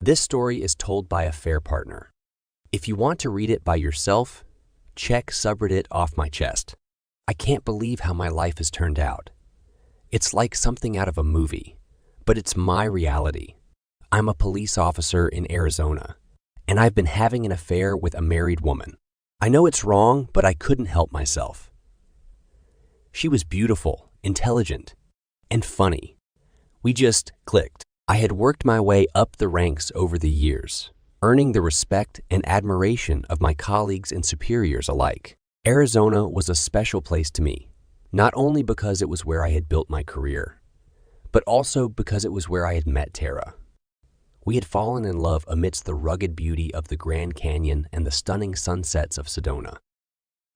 This story is told by affair partner. If you want to read it by yourself, check subreddit off my chest. I can't believe how my life has turned out. It's like something out of a movie, but it's my reality. I'm a police officer in Arizona, and I've been having an affair with a married woman. I know it's wrong, but I couldn't help myself. She was beautiful, intelligent, and funny. We just clicked. I had worked my way up the ranks over the years, earning the respect and admiration of my colleagues and superiors alike. Arizona was a special place to me, not only because it was where I had built my career, but also because it was where I had met Tara. We had fallen in love amidst the rugged beauty of the Grand Canyon and the stunning sunsets of Sedona.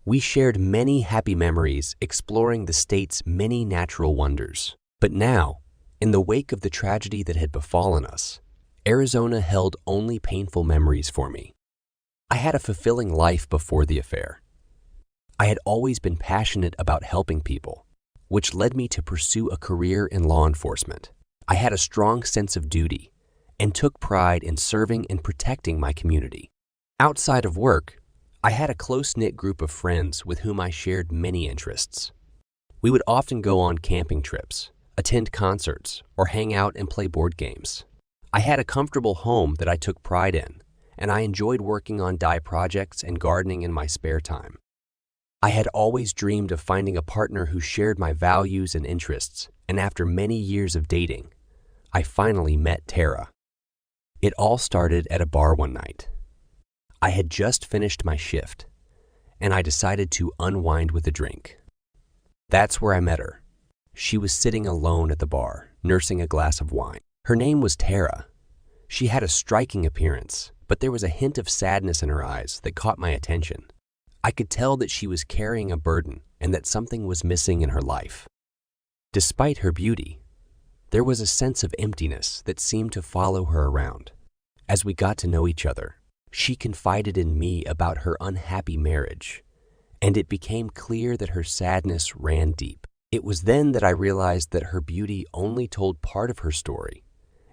We shared many happy memories exploring the state's many natural wonders. But now, in the wake of the tragedy that had befallen us, Arizona held only painful memories for me. I had a fulfilling life before the affair. I had always been passionate about helping people, which led me to pursue a career in law enforcement. I had a strong sense of duty and took pride in serving and protecting my community. Outside of work, I had a close-knit group of friends with whom I shared many interests. We would often go on camping trips, attend concerts, or hang out and play board games. I had a comfortable home that I took pride in, and I enjoyed working on dye projects and gardening in my spare time. I had always dreamed of finding a partner who shared my values and interests, and after many years of dating, I finally met Tara. It all started at a bar one night. I had just finished my shift, and I decided to unwind with a drink. That's where I met her. She was sitting alone at the bar, nursing a glass of wine. Her name was Tara. She had a striking appearance, but there was a hint of sadness in her eyes that caught my attention. I could tell that she was carrying a burden and that something was missing in her life. Despite her beauty, there was a sense of emptiness that seemed to follow her around. As we got to know each other, she confided in me about her unhappy marriage, and it became clear that her sadness ran deep. It was then that I realized that her beauty only told part of her story,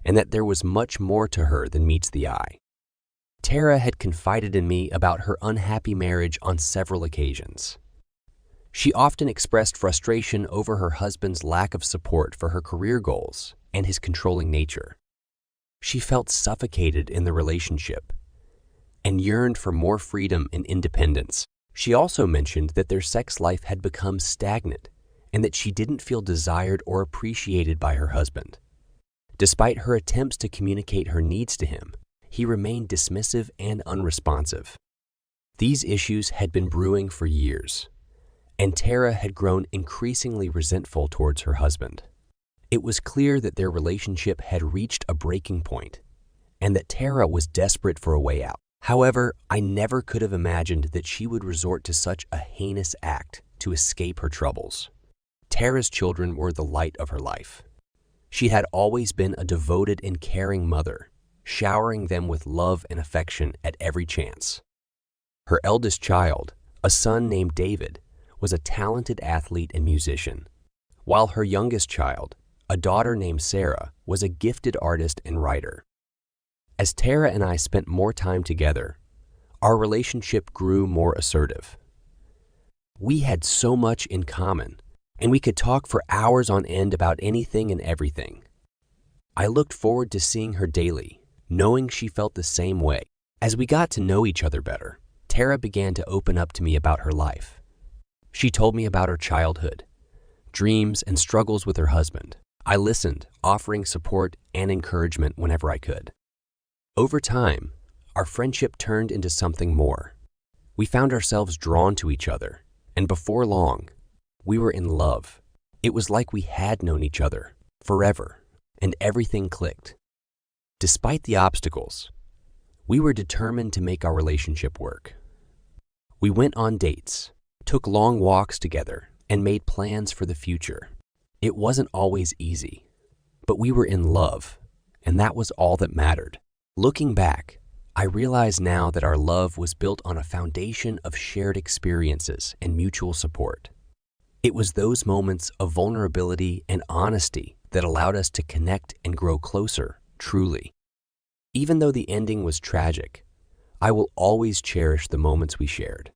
and that there was much more to her than meets the eye. Tara had confided in me about her unhappy marriage on several occasions. She often expressed frustration over her husband's lack of support for her career goals and his controlling nature. She felt suffocated in the relationship and yearned for more freedom and independence. She also mentioned that their sex life had become stagnant and that she didn't feel desired or appreciated by her husband. Despite her attempts to communicate her needs to him, he remained dismissive and unresponsive. These issues had been brewing for years, and Tara had grown increasingly resentful towards her husband. It was clear that their relationship had reached a breaking point, and that Tara was desperate for a way out. However, I never could have imagined that she would resort to such a heinous act to escape her troubles. Tara's children were the light of her life. She had always been a devoted and caring mother, showering them with love and affection at every chance. Her eldest child, a son named David, was a talented athlete and musician, while her youngest child, a daughter named Sarah, was a gifted artist and writer. As Tara and I spent more time together, our relationship grew more assertive. We had so much in common, and we could talk for hours on end about anything and everything. I looked forward to seeing her daily, knowing she felt the same way. As we got to know each other better, Tara began to open up to me about her life. She told me about her childhood, dreams, and struggles with her husband. I listened, offering support and encouragement whenever I could. Over time, our friendship turned into something more. We found ourselves drawn to each other, and before long, we were in love. It was like we had known each other forever, and everything clicked. Despite the obstacles, we were determined to make our relationship work. We went on dates, took long walks together, and made plans for the future. It wasn't always easy, but we were in love, and that was all that mattered. Looking back, I realize now that our love was built on a foundation of shared experiences and mutual support. It was those moments of vulnerability and honesty that allowed us to connect and grow closer, truly. Even though the ending was tragic, I will always cherish the moments we shared.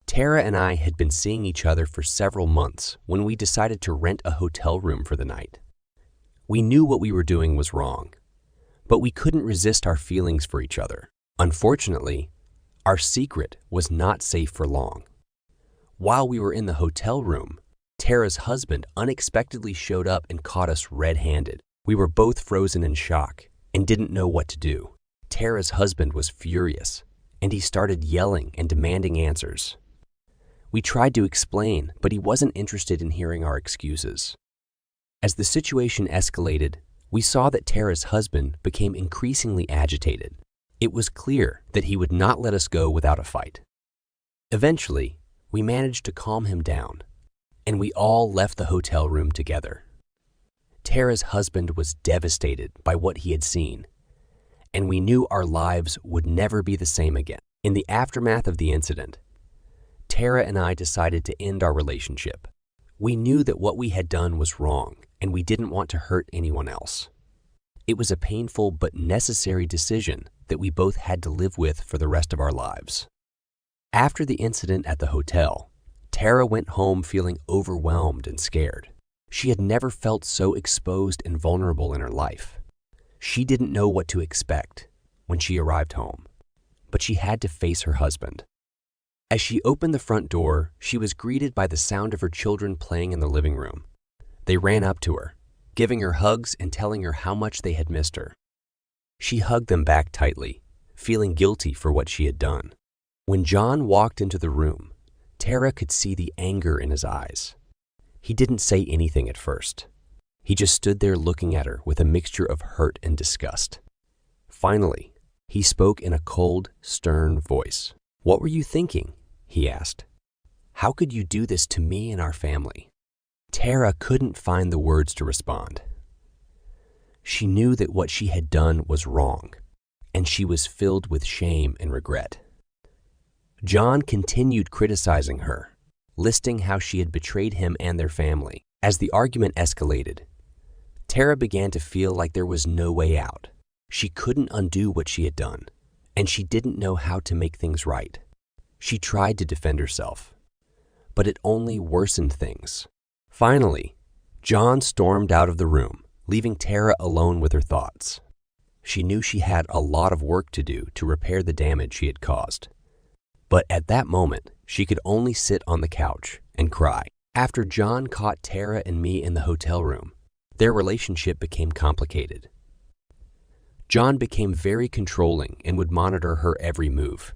Tara and I had been seeing each other for several months when we decided to rent a hotel room for the night. We knew what we were doing was wrong, but we couldn't resist our feelings for each other. Unfortunately, our secret was not safe for long. While we were in the hotel room, Tara's husband unexpectedly showed up and caught us red-handed. We were both frozen in shock and didn't know what to do. Tara's husband was furious, and he started yelling and demanding answers. We tried to explain, but he wasn't interested in hearing our excuses. As the situation escalated, we saw that Tara's husband became increasingly agitated. It was clear that he would not let us go without a fight. Eventually, we managed to calm him down, and we all left the hotel room together. Tara's husband was devastated by what he had seen, and we knew our lives would never be the same again. In the aftermath of the incident, Tara and I decided to end our relationship. We knew that what we had done was wrong, and we didn't want to hurt anyone else. It was a painful but necessary decision that we both had to live with for the rest of our lives. After the incident at the hotel, Tara went home feeling overwhelmed and scared. She had never felt so exposed and vulnerable in her life. She didn't know what to expect when she arrived home, but she had to face her husband. As she opened the front door, she was greeted by the sound of her children playing in the living room. They ran up to her, giving her hugs and telling her how much they had missed her. She hugged them back tightly, feeling guilty for what she had done. When John walked into the room, Tara could see the anger in his eyes. He didn't say anything at first. He just stood there looking at her with a mixture of hurt and disgust. Finally, he spoke in a cold, stern voice. "What were you thinking?" he asked. "How could you do this to me and our family?" Tara couldn't find the words to respond. She knew that what she had done was wrong, and she was filled with shame and regret. John continued criticizing her, listing how she had betrayed him and their family. As the argument escalated, Tara began to feel like there was no way out. She couldn't undo what she had done, and she didn't know how to make things right. She tried to defend herself, but it only worsened things. Finally, John stormed out of the room, leaving Tara alone with her thoughts. She knew she had a lot of work to do to repair the damage she had caused. But at that moment, she could only sit on the couch and cry. After John caught Tara and me in the hotel room, their relationship became complicated. John became very controlling and would monitor her every move.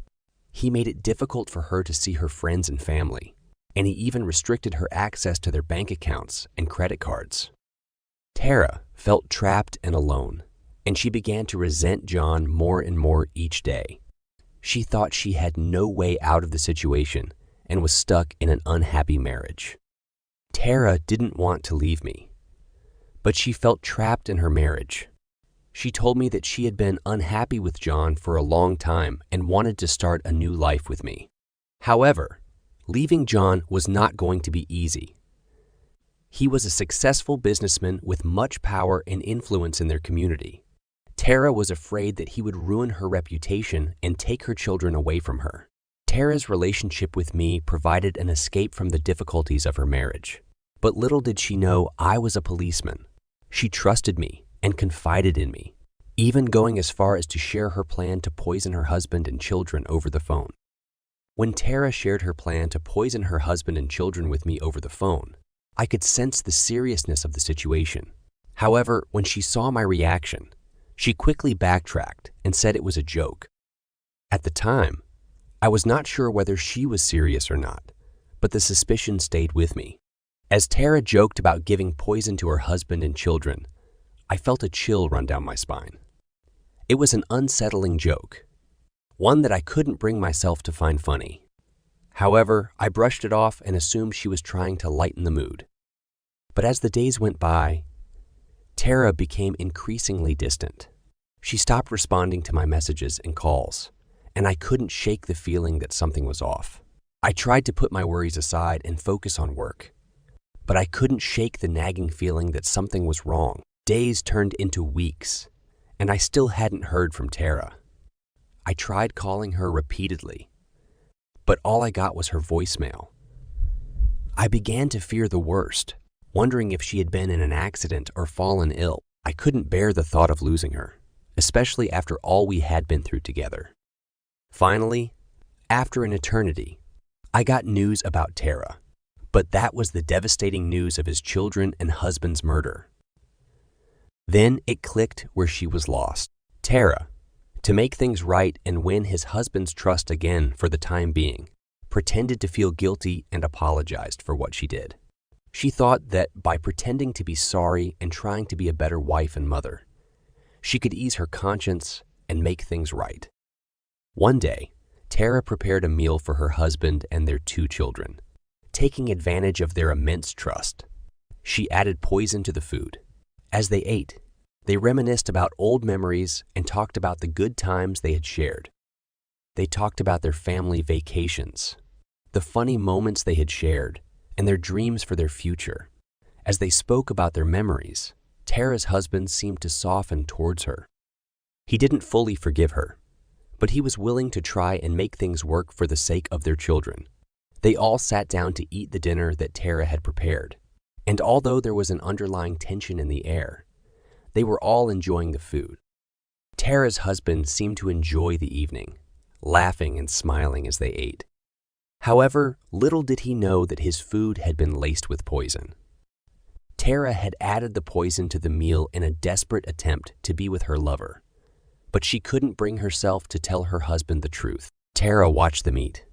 He made it difficult for her to see her friends and family, and he even restricted her access to their bank accounts and credit cards. Tara felt trapped and alone, and she began to resent John more and more each day. She thought she had no way out of the situation and was stuck in an unhappy marriage. Tara didn't want to leave me, but she felt trapped in her marriage. She told me that she had been unhappy with John for a long time and wanted to start a new life with me. However, leaving John was not going to be easy. He was a successful businessman with much power and influence in their community. Tara was afraid that he would ruin her reputation and take her children away from her. Tara's relationship with me provided an escape from the difficulties of her marriage. But little did she know I was a policeman. She trusted me and confided in me, even going as far as to share her plan to poison her husband and children over the phone. When Tara shared her plan to poison her husband and children with me over the phone, I could sense the seriousness of the situation. However, when she saw my reaction, she quickly backtracked and said it was a joke. At the time, I was not sure whether she was serious or not, but the suspicion stayed with me. As Tara joked about giving poison to her husband and children, I felt a chill run down my spine. It was an unsettling joke, one that I couldn't bring myself to find funny. However, I brushed it off and assumed she was trying to lighten the mood. But as the days went by, Tara became increasingly distant. She stopped responding to my messages and calls, and I couldn't shake the feeling that something was off. I tried to put my worries aside and focus on work, but I couldn't shake the nagging feeling that something was wrong. Days turned into weeks, and I still hadn't heard from Tara. I tried calling her repeatedly, but all I got was her voicemail. I began to fear the worst, wondering if she had been in an accident or fallen ill. I couldn't bear the thought of losing her, especially after all we had been through together. Finally, after an eternity, I got news about Tara, but that was the devastating news of his children and husband's murder. Then it clicked where she was lost. Tara, to make things right and win his husband's trust again for the time being, pretended to feel guilty and apologized for what she did. She thought that by pretending to be sorry and trying to be a better wife and mother, she could ease her conscience and make things right. One day, Tara prepared a meal for her husband and their 2 children. Taking advantage of their immense trust, she added poison to the food. As they ate, they reminisced about old memories and talked about the good times they had shared. They talked about their family vacations, the funny moments they had shared, and their dreams for their future. As they spoke about their memories, Tara's husband seemed to soften towards her. He didn't fully forgive her, but he was willing to try and make things work for the sake of their children. They all sat down to eat the dinner that Tara had prepared, and although there was an underlying tension in the air, they were all enjoying the food. Tara's husband seemed to enjoy the evening, laughing and smiling as they ate. However, little did he know that his food had been laced with poison. Tara had added the poison to the meal in a desperate attempt to be with her lover, but she couldn't bring herself to tell her husband the truth. Tara watched them eat,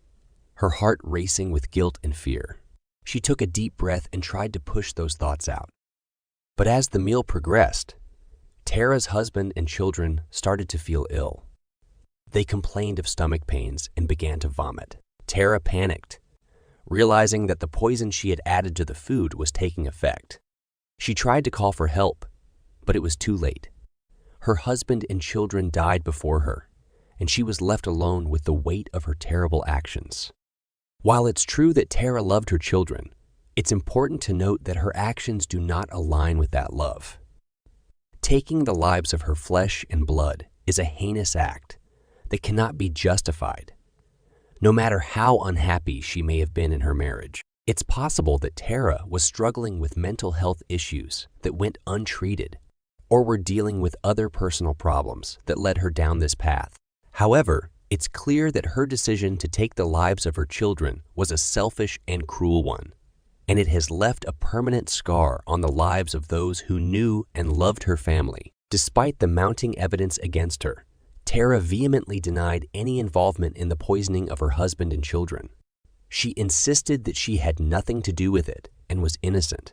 her heart racing with guilt and fear. She took a deep breath and tried to push those thoughts out. But as the meal progressed, Tara's husband and children started to feel ill. They complained of stomach pains and began to vomit. Tara panicked, realizing that the poison she had added to the food was taking effect. She tried to call for help, but it was too late. Her husband and children died before her, and she was left alone with the weight of her terrible actions. While it's true that Tara loved her children, it's important to note that her actions do not align with that love. Taking the lives of her flesh and blood is a heinous act that cannot be justified, no matter how unhappy she may have been in her marriage. It's possible that Tara was struggling with mental health issues that went untreated, or were dealing with other personal problems that led her down this path. However, it's clear that her decision to take the lives of her children was a selfish and cruel one, and it has left a permanent scar on the lives of those who knew and loved her family. Despite the mounting evidence against her, Tara vehemently denied any involvement in the poisoning of her husband and children. She insisted that she had nothing to do with it and was innocent.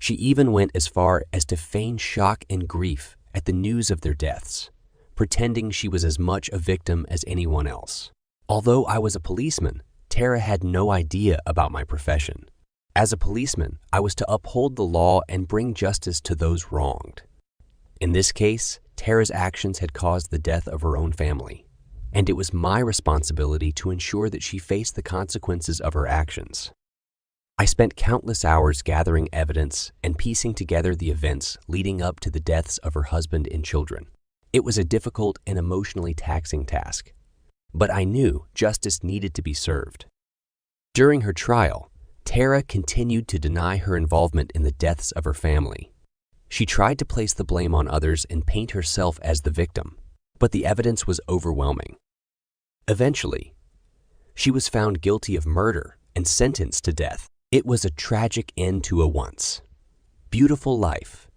She even went as far as to feign shock and grief at the news of their deaths, pretending she was as much a victim as anyone else. Although I was a policeman, Tara had no idea about my profession. As a policeman, I was to uphold the law and bring justice to those wronged. In this case, Tara's actions had caused the death of her own family, and it was my responsibility to ensure that she faced the consequences of her actions. I spent countless hours gathering evidence and piecing together the events leading up to the deaths of her husband and children. It was a difficult and emotionally taxing task, but I knew justice needed to be served. During her trial, Tara continued to deny her involvement in the deaths of her family. She tried to place the blame on others and paint herself as the victim, but the evidence was overwhelming. Eventually, she was found guilty of murder and sentenced to death. It was a tragic end to a once beautiful life,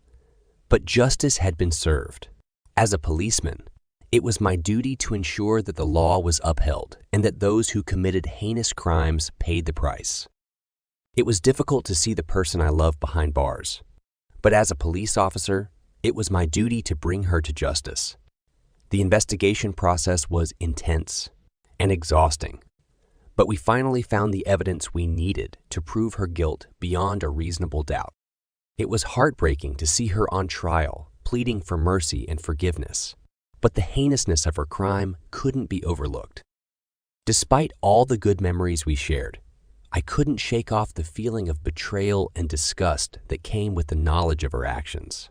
but justice had been served. As a policeman, it was my duty to ensure that the law was upheld and that those who committed heinous crimes paid the price. It was difficult to see the person I loved behind bars, but as a police officer, it was my duty to bring her to justice. The investigation process was intense and exhausting, but we finally found the evidence we needed to prove her guilt beyond a reasonable doubt. It was heartbreaking to see her on trial, pleading for mercy and forgiveness, but the heinousness of her crime couldn't be overlooked. Despite all the good memories we shared, I couldn't shake off the feeling of betrayal and disgust that came with the knowledge of her actions.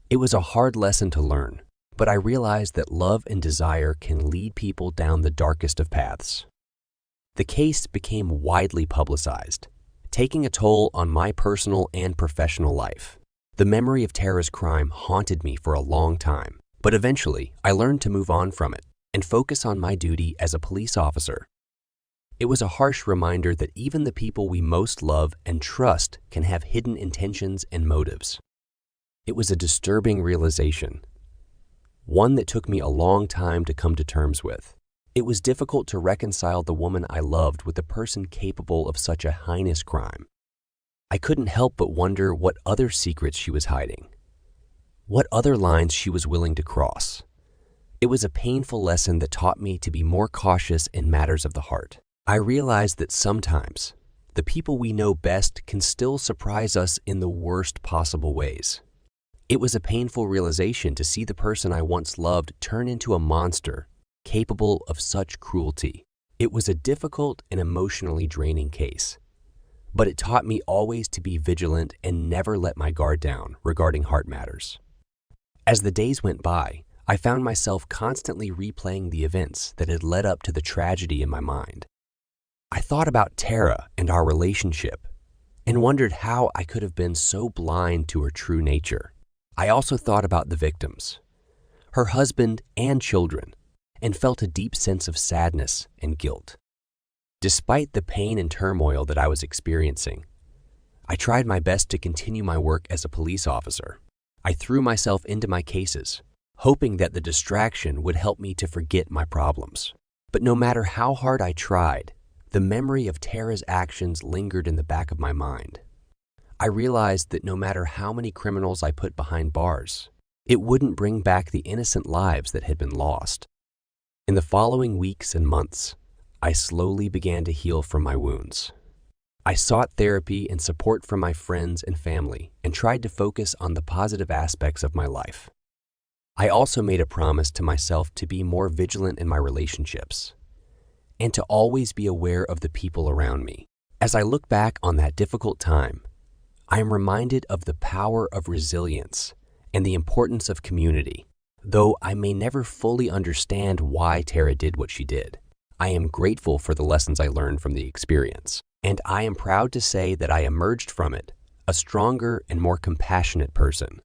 It was a hard lesson to learn, but I realized that love and desire can lead people down the darkest of paths. The case became widely publicized, taking a toll on my personal and professional life. The memory of Tara's crime haunted me for a long time, but eventually I learned to move on from it and focus on my duty as a police officer. It was a harsh reminder that even the people we most love and trust can have hidden intentions and motives. It was a disturbing realization, one that took me a long time to come to terms with. It was difficult to reconcile the woman I loved with a person capable of such a heinous crime. I couldn't help but wonder what other secrets she was hiding, what other lines she was willing to cross. It was a painful lesson that taught me to be more cautious in matters of the heart. I realized that sometimes the people we know best can still surprise us in the worst possible ways. It was a painful realization to see the person I once loved turn into a monster capable of such cruelty. It was a difficult and emotionally draining case, but it taught me always to be vigilant and never let my guard down regarding heart matters. As the days went by, I found myself constantly replaying the events that had led up to the tragedy in my mind. I thought about Tara and our relationship and wondered how I could have been so blind to her true nature. I also thought about the victims, her husband and children, and felt a deep sense of sadness and guilt. Despite the pain and turmoil that I was experiencing, I tried my best to continue my work as a police officer. I threw myself into my cases, hoping that the distraction would help me to forget my problems. But no matter how hard I tried, the memory of Tara's actions lingered in the back of my mind. I realized that no matter how many criminals I put behind bars, it wouldn't bring back the innocent lives that had been lost. In the following weeks and months, I slowly began to heal from my wounds. I sought therapy and support from my friends and family and tried to focus on the positive aspects of my life. I also made a promise to myself to be more vigilant in my relationships and to always be aware of the people around me. As I look back on that difficult time, I am reminded of the power of resilience and the importance of community. Though I may never fully understand why Tara did what she did, I am grateful for the lessons I learned from the experience, and I am proud to say that I emerged from it a stronger and more compassionate person.